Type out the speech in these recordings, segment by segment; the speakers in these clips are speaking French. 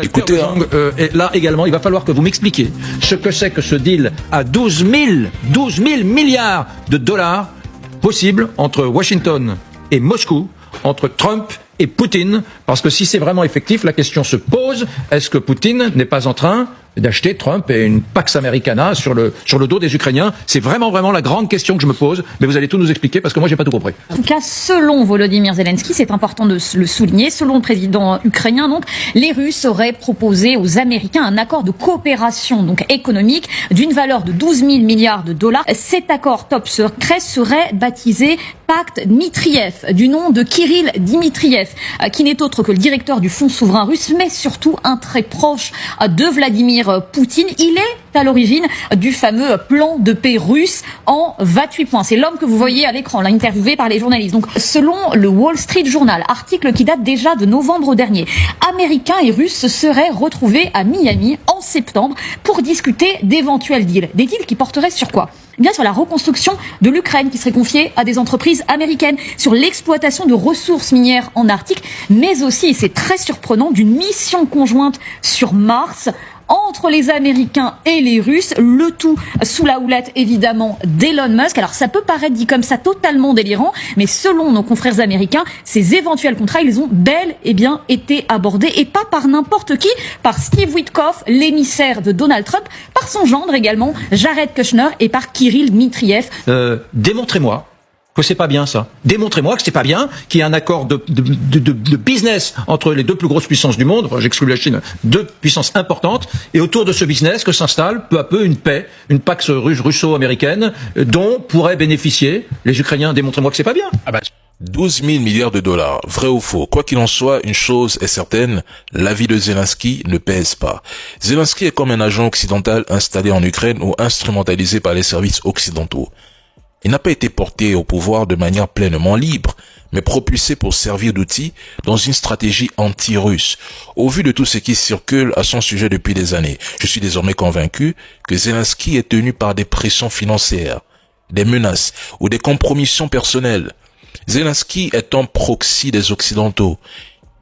Écoutez, et là également, il va falloir que vous m'expliquiez ce que c'est que ce deal à 12 000 milliards de dollars possible entre Washington et Moscou, entre Trump et Poutine, parce que si c'est vraiment effectif, la question se pose, est-ce que Poutine n'est pas en train d'acheter Trump et une Pax Americana sur le dos des Ukrainiens? C'est vraiment la grande question que je me pose, mais vous allez tout nous expliquer parce que moi j'ai pas tout compris. En tout cas, selon Volodymyr Zelensky, c'est important de le souligner, selon le président ukrainien, donc, les Russes auraient proposé aux Américains un accord de coopération donc économique d'une valeur de 12 000 milliards de dollars. Cet accord top secret serait baptisé Pacte Dmitriev, du nom de Kirill Dmitriev, qui n'est autre que le directeur du Fonds souverain russe, mais surtout un très proche de Vladimir Poutine. Il est à l'origine du fameux plan de paix russe en 28 points. C'est l'homme que vous voyez à l'écran, là, interviewé par les journalistes. Donc, selon le Wall Street Journal, article qui date déjà de novembre dernier, Américains et Russes se seraient retrouvés à Miami en septembre pour discuter d'éventuels deals. Des deals qui porteraient sur quoi ? Eh bien, sur la reconstruction de l'Ukraine qui serait confiée à des entreprises américaines, sur l'exploitation de ressources minières en Arctique, mais aussi, et c'est très surprenant, d'une mission conjointe sur Mars entre les Américains et les Russes, le tout sous la houlette évidemment d'Elon Musk. Alors ça peut paraître dit comme ça totalement délirant, mais selon nos confrères américains, ces éventuels contrats, ils ont bel et bien été abordés, et pas par n'importe qui, par Steve Witkoff, l'émissaire de Donald Trump, par son gendre également, Jared Kushner, et par Kirill Dmitriev. Démontrez-moi que c'est pas bien ça. Démontrez-moi que c'est pas bien, qu'il y ait un accord de business entre les deux plus grosses puissances du monde, enfin, j'exclus la Chine, deux puissances importantes, et autour de ce business que s'installe peu à peu une paix, une Pax russo-américaine, dont pourraient bénéficier les Ukrainiens. Démontrez-moi que c'est pas bien. 12 000 milliards de dollars, vrai ou faux? Quoi qu'il en soit, une chose est certaine, l'avis de Zelensky ne pèse pas. Zelensky est comme un agent occidental installé en Ukraine ou instrumentalisé par les services occidentaux. Il n'a pas été porté au pouvoir de manière pleinement libre, mais propulsé pour servir d'outil dans une stratégie anti-russe. Au vu de tout ce qui circule à son sujet depuis des années, je suis désormais convaincu que Zelensky est tenu par des pressions financières, des menaces ou des compromissions personnelles. Zelensky est un proxy des Occidentaux.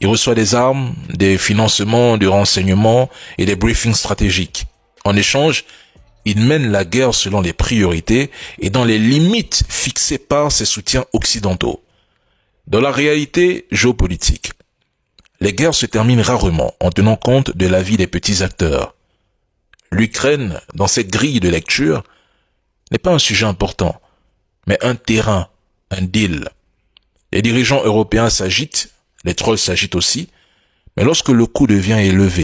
Il reçoit des armes, des financements, du renseignement et des briefings stratégiques. En échange, il mène la guerre selon les priorités et dans les limites fixées par ses soutiens occidentaux. Dans la réalité géopolitique, les guerres se terminent rarement en tenant compte de l'avis des petits acteurs. L'Ukraine, dans cette grille de lecture, n'est pas un sujet important, mais un terrain, un deal. Les dirigeants européens s'agitent, les trolls s'agitent aussi, mais lorsque le coût devient élevé,